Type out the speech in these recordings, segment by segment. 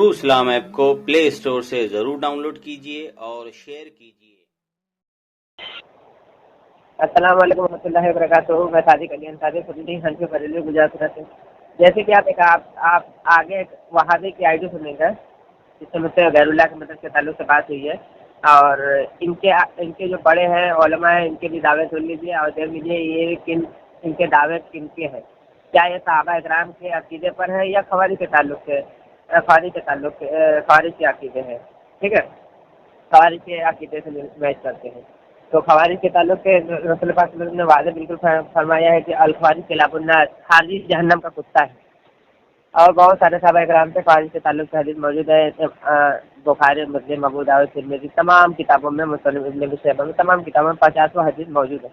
True इस्लाम app को play store से जरूर डाउनलोड कीजिए और शेयर कीजिए। अस्सलाम वालेकुम रहमतुल्लाहि व बरकातुहू। मैं सादिक अली अंसारी फुल्ली हंस के बरेली गुजरात से। जैसे कि आप आगे एक वहाबी की आईडी सुनेंगे जिससे मुझसे गैरुल्लाह की मदद के ताल्लुक से बात हुई है, और इनके जो बड़े हैं उलमा हैं, इनके भी दावे सुन लीजिए और देख लीजिए ये इनके दावे किनके हैं। क्या ये सहाबा इकराम के अकीदे पर है या खवारिज के अकीदे हैं। ठीक है, खवारिज के अकीदे से मैच करते हैं। तो खवारिज के ताल्लुक से रसूल पाक सल्लल्लाहु अलैहि वसल्लम ने वाज़ेह बिल्कुल फरमाया है कि अल खवारिज खिलाफुन्नास, खारिज जहन्नम का कुत्ता है। और बहुत सारे सहाबा इकराम से खवारिज के ताल्लुक से हदीस मौजूद है। बुखारी, मुस्लिम, अबू दाऊद, तिरमिज़ी, तमाम किताबों में, मुसन्नफ़ इब्न अबी शैबा में, तमाम किताबों में 50 हदीस मौजूद है।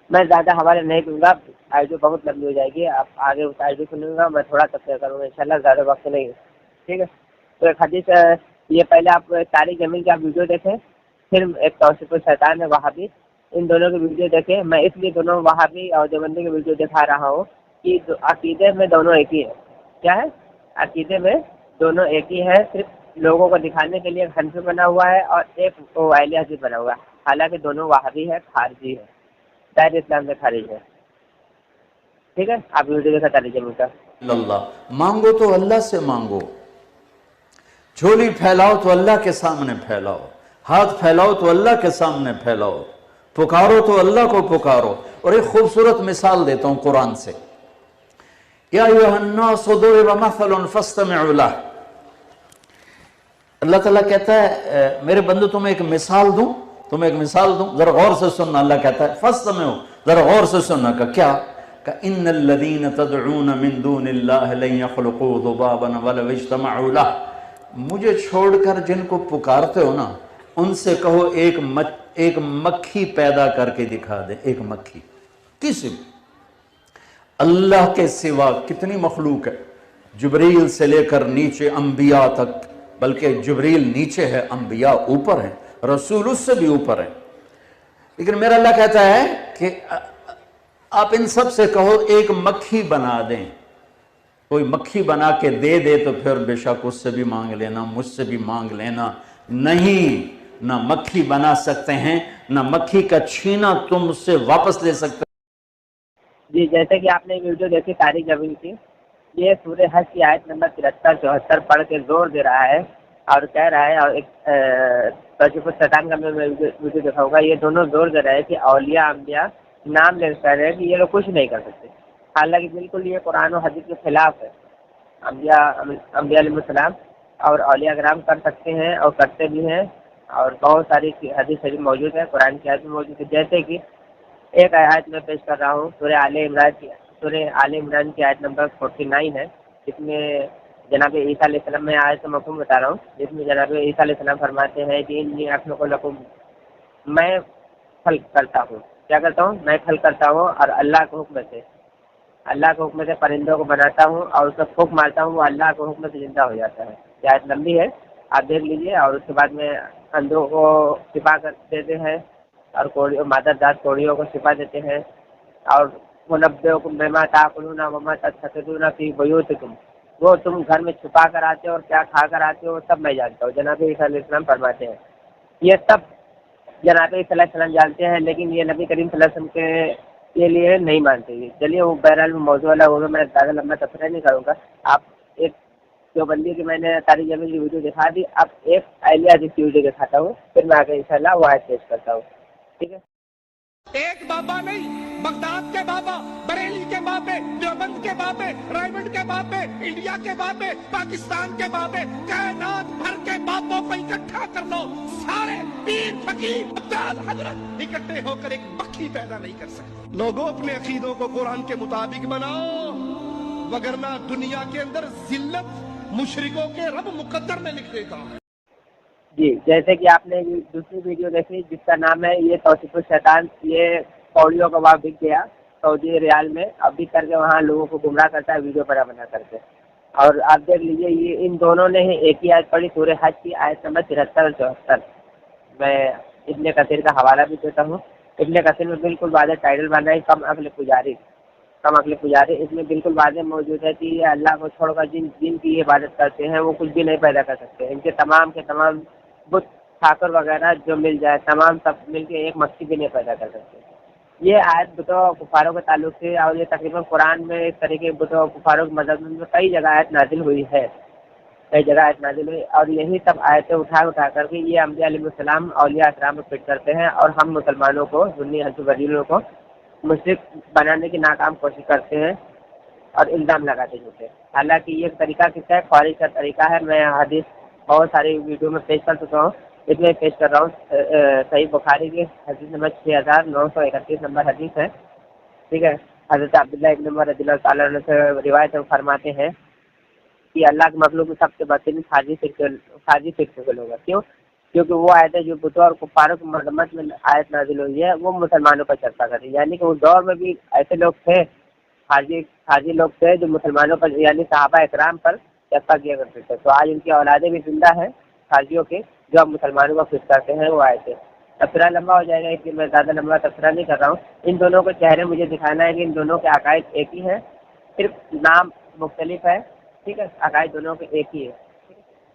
मैं ज़्यादा हवाले नहीं दूंगा, आईडी बहुत लंबी हो जाएगी। आप आगे उस आईडी सुनूंगा, मैं थोड़ा तफसीर करूँगा इंशाल्लाह, ज़्यादा वक्त नहीं है। ठीक है, तो एक हदीस, ये पहले आप तारिक जमील की आप वीडियो देखें, फिर एक तौसीफ़ुल शैतान है वहाबी, इन दोनों की वीडियो देखें। मैं इसलिए दोनों वहाबी और देवबंदी की वीडियो दिखा रहा हूँ कि अकीदे में दोनों एक ही है। क्या है? अकीदे में दोनों एक ही है, सिर्फ लोगों को दिखाने के लिए एक हनफी बना हुआ है और एक अहले हदीस बना हुआ है। हालांकि दोनों वहाबी है, खारजी है, दायरे इस्लाम से खारिज है। ठीक है, आप वीडियो देखा तारिक जमील का। अल्लाह मांगो तो अल्लाह से मांगो, झोली फैलाओ तो अल्लाह के सामने फैलाओ, हाथ फैलाओ तो अल्लाह के सामने फैलाओ, पुकारो तो अल्लाह को पुकारो। और एक खूबसूरत मिसाल देता हूं कुरान से। या अय्युहन्नास दुरिब मसलन फस्तमिउ लह। अल्लाह ताला कहता है मेरे बंदो तुम्हें एक मिसाल दूं, जरा गौर से सुनना। अल्लाह कहता है फस्तमिउ, जरा गौर से सुनना। का क्या? का इन्नल लदीन तदऊन मिन दूनिल्लाहि लन यखलुकू ज़ुबाबन वलौ इज्तमऊ लह। मुझे छोड़कर जिनको पुकारते हो ना, उनसे कहो एक मक्खी पैदा करके दिखा दे। एक मक्खी, किसी अल्लाह के सिवा कितनी मखलूक है, जिब्रील से लेकर नीचे अंबिया तक, बल्कि जिब्रील नीचे है, अंबिया ऊपर है, रसूल उससे भी ऊपर है। लेकिन मेरा अल्लाह कहता है कि आप इन सब से कहो एक मक्खी बना दें। कोई मक्खी बना के दे तो फिर बेशक उससे भी मांग लेना, मुझसे भी मांग लेना। नहीं, ना मक्खी बना सकते हैं, ना मक्खी का छीना तुम उससे वापस ले सकते। जी, जैसे कि आपने वीडियो देखी तारिक जमील की, ये सूरह हज की आयत नंबर 73-74 पढ़ के जोर दे रहा है और कह रहा है, और एक तौसीफ़ुल शैतान का मैं वीडियो दिखाऊंगा, ये दोनों जोर दे रहे हैं कि औलिया अंबिया नाम ले कह रहे हैं कि ये लोग कुछ नहीं कर सकते। हालांकि बिल्कुल ये कुरान और हदीस के खिलाफ है। अंबिया अलैहिस्सलाम और औलिया कराम कर सकते हैं और करते भी हैं, और बहुत सारी हदीस शरीफ मौजूद है, कुरान की आयत मौजूद है। जैसे कि एक आयत में पेश कर रहा हूँ, सूरह आले इमरान की आयत नंबर 49 है, जिसमें जनाब ईसा अलैहिस्सलाम, में आयत का मफ़हूम बता रहा हूँ, जिसमें जनाब ईसा अलैहिस्सलाम फरमाते हैं कि इन्नी अख़्लुक़ु लकुम, मैं खल्क़ करता हूँ। क्या करता हूँ? मैं खल्क़ करता हूँ, और अल्लाह के हुक्म से परिंदों को बनाता हूँ और उसको फूंक मारता हूँ, वो अल्लाह के हुक्म से जिंदा हो जाता है। ये आयत लंबी है, आप देख लीजिए। और उसके बाद में अंधों को शिफा कर देते हैं, और मादरदार कोड़ियों को शिफा देते हैं, और मुनब्बिउकुम बिमा ताकुलूना वमा तदखिरुना फी बुयूतिकुम, वो तुम घर में छुपा कर आते हो और क्या खा कर आते हो सब मैं जानता हूँ। जनाब ईसा अलैहिस्सलाम फरमाते हैं, ये सब जनाब ईसा अलैहिस्सलाम जानते हैं, लेकिन ये नबी करीम सल्लल्लाहु अलैहि वसल्लम के लिए नहीं मानते। चलिए, वो बहरहाल मौजूद वाला होगा, मैं ज़्यादा लंबा तफसीर नहीं करूँगा। आप एक जो बंदी की मैंने तारिक जमील की वीडियो दिखा दी, अब एक अहले हदीस की वीडियो दिखाता हूँ, फिर मैं आगे इंशाल्लाह वो आयत पेश करता हूँ। ठीक है, एक बाबा नहीं, बगदाद के बाबा, बरेली के बाबे, देवबंद के बाबे, रायगढ़ के बाबे, इंडिया के बाबे, पाकिस्तान के बाबे, कायनात भर के बाबों को इकट्ठा कर लो। सारे पीर फकीर अब्दाल हजरत इकट्ठे होकर एक मक्खी पैदा नहीं कर सकते। लोगों, अपने अकीदों को कुरान के मुताबिक बनाओ, वगरना दुनिया के अंदर जिल्लत मुशरिकों के रब मुकद्दर में लिख देता है। जी, जैसे कि आपने दूसरी वीडियो देखी जिसका नाम है ये तौसीफ़ुल शैतान, ये पौड़ियों का वहाँ बिक गया सऊदी रियाल में, अब बिक करके वहाँ लोगों को गुमराह करता है वीडियो बना करके। और आप देख लीजिए, ये इन दोनों ने ही एक ही आयत पढ़ी, सूरह हज की आयत नंबर 73 और 74। मैं इब्ने कसीर का हवाला भी देता हूँ। इब्ने कसीर में बिल्कुल वाज़ेह टाइटल बना है, कम अक्ल पुजारी। कम अकली पुजारी, इसमें बिल्कुल वादे मौजूद है कि ये अल्लाह को छोड़कर जिन की इबादत करते हैं वो कुछ भी नहीं पैदा कर सकते। इनके तमाम के तमाम बुत ठाकुर वगैरह जो मिल जाए तमाम सब मिलके एक मक्खी भी नहीं पैदा कर सकते। ये आयत बुतों और कुफारों के ताल्लुक से, और ये तकरीबन कुरान में इस तरीके बुतों और कुफारों के मदद में कई जगह आयत नाजिल हुई है, कई जगह आयत नाजिल हुई, और यही सब आयतें उठा करके ये अंबिया अलैहिस्सलाम औलिया इकराम में फिट करते हैं और हम मुसलमानों को, सुन्नी हनफी बरीलों को मुशरिक बनाने की नाकाम कोशिश करते हैं और इल्ज़ाम लगाते झूठे। हालांकि ये तरीका किसका है? ख्वारिज का तरीका है। मैं हदीस बहुत सारी वीडियो में पेश कर चुका हूँ, इसमें पेश कर रहा हूँ। सही बुखारी की हदीस नंबर 6931 नंबर हदीस है, ठीक है। हज़रत अब्दुल्लाह इब्न उमर रज़ियल्लाहु ताला अन्हु से रिवायत फरमाते हैं कि अल्लाह के मखलूक में सबसे बदतरीन खाजी फिक्र के लोग हैं। क्यों? क्योंकि वो आयतें जो बुतों और कुफारों की मजम्मत में आयत नाजिल हुई है वो मुसलमानों पर चर्चा कर रही है। यानी कि उस दौर में भी ऐसे लोग थे, खाजी लोग थे जो मुसलमानों पर यानी सहाबा इकराम पर चर्चा किया करते थे। तो आज उनकी औलादें भी जिंदा हैं खाजियों के, जो अब मुसलमानों को फिट करते हैं वो आयतें। तबसरा लंबा हो जाएगा इसलिए मैं ज़्यादा लंबा तबसरा नहीं कर रहा हूँ। इन दोनों के चेहरे मुझे दिखाना है कि इन दोनों के अकायद एक ही हैं, सिर्फ नाम मुख्तलिफ है, ठीक है। अकायद दोनों के एक ही है।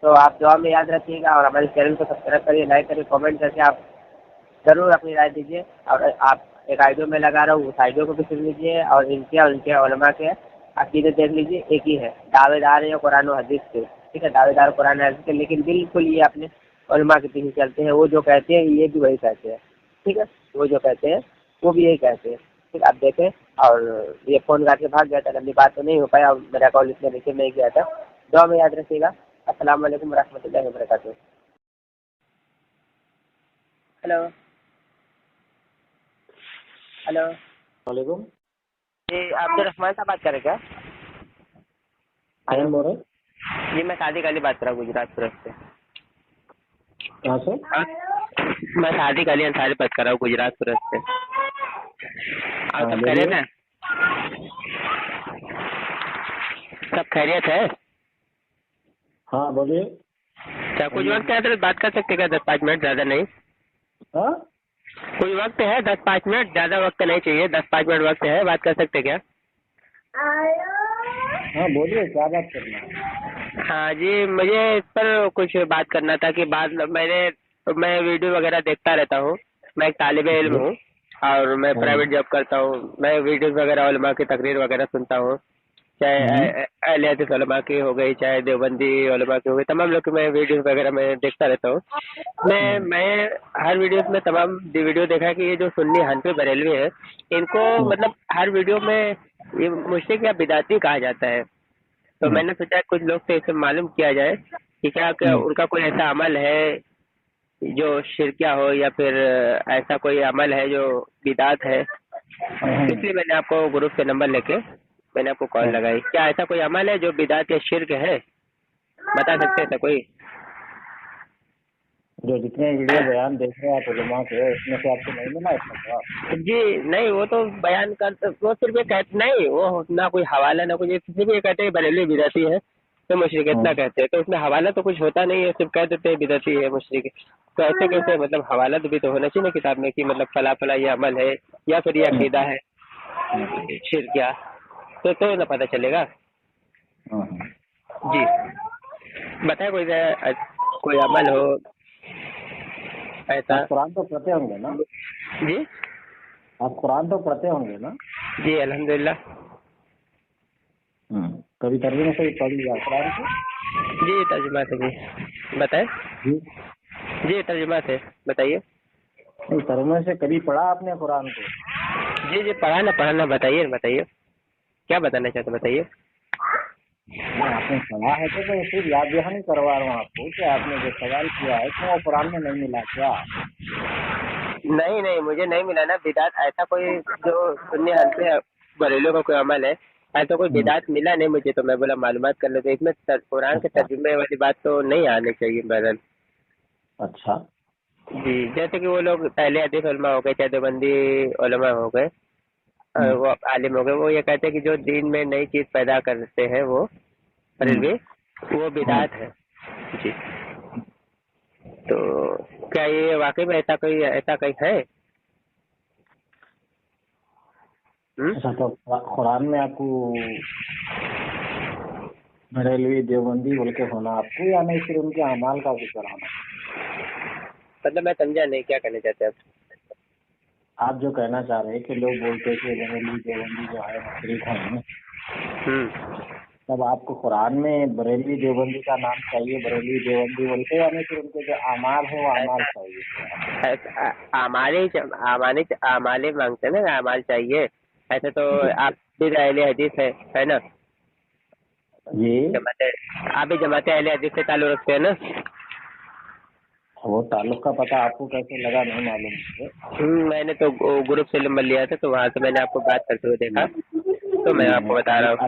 तो आप दुआ में याद रखिएगा और हमारे चैनल को सब्सक्राइब करिए, लाइक करिए, कमेंट करके आप ज़रूर अपनी राय दीजिए। और आप एक आइडियो में लगा रहा हूँ, उस आइडियो को भी सुन लीजिए और इनके और उनके उलमा के अकीदे देख लीजिए, एक ही है। दावेदार है कुरान और हदीस के, ठीक है, दावेदार कुरान और हदीस के, लेकिन बिल्कुल ये अपने उलमा के पीछे चलते हैं। वो जो कहते हैं ये भी वही कहते हैं, ठीक है। वो जो कहते हैं वो भी यही कहते हैं, ठीक। आप देखें, और ये फ़ोन करके भाग गया था, लंबी बात तो नहीं हो पाया और मेरा कॉल इसलिए रिसीव नहीं किया था। दुआ में याद रखिएगा। अस्सलाम वालेकुम रहमतुल्लाहि व बरकातुहू। हेलो हेलो वालेकुम। जी अब्दुल साहब बात कर रहे क्या? कौन बोल रहे? जी मैं सादिक अली बात कर रहा हूँ गुजरात सूरत से। कहाँ से? मैं सादिक अली अंसारी बात कर रहा हूँ गुजरात सूरत से। और सब खैरियत है? सब खैरियत है? हाँ बोलिए। क्या कुछ वक्त है तो बात कर सकते क्या? 10-5 मिनट, ज़्यादा नहीं। हाँ कोई वक्त है? 10-5 मिनट, ज़्यादा वक्त नहीं चाहिए, 10-5 मिनट वक्त है, बात कर सकते क्या? हाँ बोलिए, क्या बात करना है? हाँ जी, मुझे इस पर कुछ बात करना था कि मैं वीडियो वगैरह देखता रहता हूँ। मैं एक तालिबे इल्म हूँ और मैं प्राइवेट जॉब करता हूँ। मैं वीडियोस वगैरह उलमा की तकरीर वगैरह सुनता हूँ, चाहे अहले हदीस उलमा की हो गई, चाहे देवबंदी उलमा की हो गई, तमाम लोग की मैं वीडियोस वगैरह मैं देखता रहता हूँ। मैं हर वीडियोस में तमाम वीडियो देखा है कि ये जो सुन्नी हनफी बरेलवी है, इनको मतलब हर वीडियो में ये मुशरिक या बिदाती कहा जाता है। तो मैंने सोचा कुछ लोग से इसे मालूम किया जाए कि क्या उनका कोई ऐसा अमल है जो शिरकिया हो या फिर ऐसा कोई अमल है जो बिदात है। इसलिए मैंने आपको ग्रुप से नंबर लेके मैंने आपको कॉल लगाई। क्या ऐसा कोई अमल है जो बिदात या शिरक है? बता सकते हैं कोई? जो जितने वीडियो बयान देख रहे हैं आप उलमा के, उसमें से आपको नहीं मिला इसका जवाब? जी नहीं, वो तो बयान कर, वो सिर्फ ये कहते नहीं, वो ना कोई हवाला ना कुछ, सिर्फ ये कहते हैं बरेलवी बिदअती है तो मुशरिक इतना कहते हैं। तो उसमें हवाला तो कुछ होता नहीं है, सिर्फ कह देते हैं बिदअती है मुशरिक। तो ऐसे कैसे? मतलब हवाला तो भी तो होना चाहिए ना किताब में कि मतलब फला फला ये अमल है या फिर ये अकीदा है शिरकिया, तो ना पता चलेगा। जी बताए कोई अमल हो ऐसा। आप कुरान तो पढ़ते होंगे ना? जी आप कुरान तो पढ़ते होंगे ना? जी अल्हम्दुलिल्लाह। कभी तर्जुमे से पढ़ लिया कुरान को? जी तर्जुमा से जी बताए। जी तर्जुमा से बताइए। नहीं, तर्जुमे से कभी पढ़ा आपने कुरान को? जी पढ़ाना बताइए क्या बताना चाहते बताइए। आपने पढ़ा है तो मैं सिर्फ याद दहानी करवा रहा हूँ आपको कि आपने जो सवाल किया है तो वो कुरान में नहीं मिला क्या? नहीं मुझे नहीं मिला ना बिदात। ऐसा कोई जो सुन्नी हनफी बरेलियों का कोई अमल है, ऐसा कोई बिदात मिला नहीं मुझे। तो मैं बोला मालूमात कर लेते। इसमें कुरान के तर्जुमे वाली बात तो नहीं आनी चाहिए बहरहाल। अच्छा जी, जैसे कि वो लोग पहले हदीस उलमा हो गए, चाहे देवबंदी उलमा हो गए, वो आलिम हो गए, वो ये कहते हैं कि जो दीन में नई चीज पैदा करते हैं वो बरेलवी, वो बिदात है। जी तो क्या ये वाकई में ऐसा कहीं है? अच्छा, तो कुरान में आपको बरेलवी देवबंदी बोल के होना आपको, या नहीं फिर उनके अमाल का जिक्र होना? मतलब मैं समझा नहीं, क्या कहना चाहते हैं आप जो कहना चाह रहे हैं कि लोग बोलते हैं कि बरेलवी देवबंदी जो है मुशरिक हैं, तब आपको कुरान में बरेलवी देवबंदी का नाम चाहिए, बरेलवी देवबंदी बोलते हैं, या नहीं फिर उनके जो अमाल है वो अमाल चाहिए? आमाले मांगते हैं ना, अमाल चाहिए। ऐसे तो आप भी अहले हदीस है ना, जी, आप भी जमाते अहले हदीस से ताल्लुक रखते हैं ना? वो ताल्लुक का पता आपको कैसे लगा नहीं मालूम मुझे। मैंने तो ग्रुप से नंबर लिया था, तो वहाँ से मैंने आपको बात करते हुए देखा, तो मैं आपको बता रहा हूँ।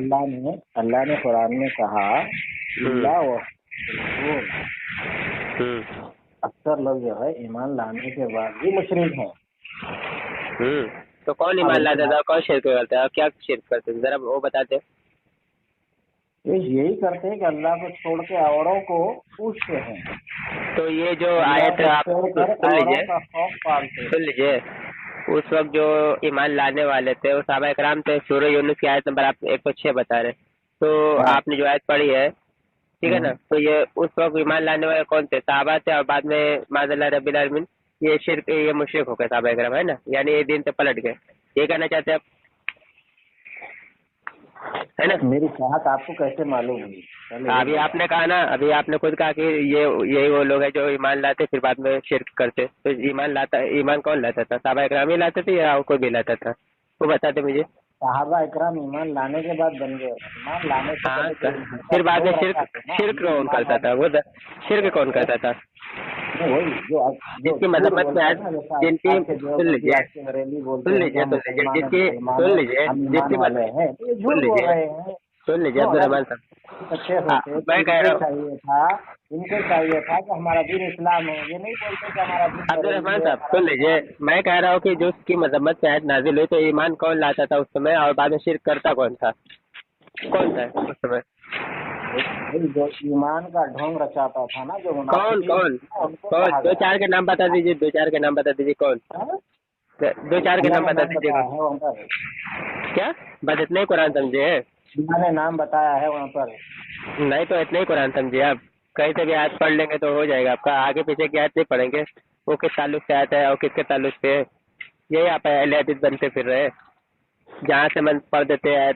अल्लाह ने कुरान में कहा इल्ला व अक्सर लोग जो है ईमान लाने के बाद भी मुशरिक हैं। तो कौन ईमान लाता था, कौन शिरक करता है, क्या शिरक करते थे, जरा वो बताते। ये यही करते हैं कि अल्लाह को छोड़ के औरों को पूछते हैं। तो ये जो आयत आप सुन लीजिए, उस वक्त जो ईमान लाने वाले थे वो सहाबा इकराम थे। सूरह यूनुस की आयत नंबर आप 106 बता रहे, तो आपने जो आयत पढ़ी है, ठीक है ना, तो ये उस वक्त ईमान लाने वाले कौन थे? सहाबा थे, और बाद में माज़अल्लाह रब्बिल आलमीन ये मुशरिक हो गए सहाबा इकराम, है ना, यानी ये दिन से पलट गए, ये कहना चाहते हैं आप, है ना? मेरी चाहत आपको कैसे मालूम हुई? अभी आपने कहा ना, अभी आपने खुद कहा कि यही वो लोग हैं जो ईमान लाते फिर बाद में शिरक करते। तो ईमान कौन लाता था? सहाबा इकराम ही लाते थे या कोई भी लाता था? वो बताते मुझे। सहाबा इकराम ईमान लाने के बाद बन गए, ईमान लाने से पहले फिर बाद में शिरक कौन करता था? वो शिरक कौन करता था? वही जिसकी मजम्मत में आज जिनकी सुन लीजिए अब्दुल मैं कह रहा हूँ, इनको चाहिए था कि हमारा दीन इस्लाम है, ये नहीं बोलते कि हमारा दीन। अब्दुल रहमान साहब सुन लीजिए, मैं कह रहा हूँ कि जो उसकी मजम्मत पे आयत नाजिल हुई तो ईमान कौन लाता था उस समय, और बाद में शिरक करता कौन था? कौन था उस समय? जो ईमान का ढोंग रचाता था ना, जो कौन? दो चार के नाम बता दीजिए, दो चार के नाम बता दीजिए, कौन? दो चार के नाम बता दीजिए। क्या बस इतने ही कुरान समझे हैं? मैंने नाम बताया है वहाँ पर। नहीं तो इतने ही कुरान समझे आप, कहीं से भी आयत पढ़ लेंगे तो हो जाएगा आपका, आगे पीछे की आयत नहीं पढ़ेंगे, वो किस ताल्लुक से आयत है और किसके ताल्लुक से है, यही आप अहले हदीस बनते फिर रहे, जहाँ से मन पढ़ देते हैं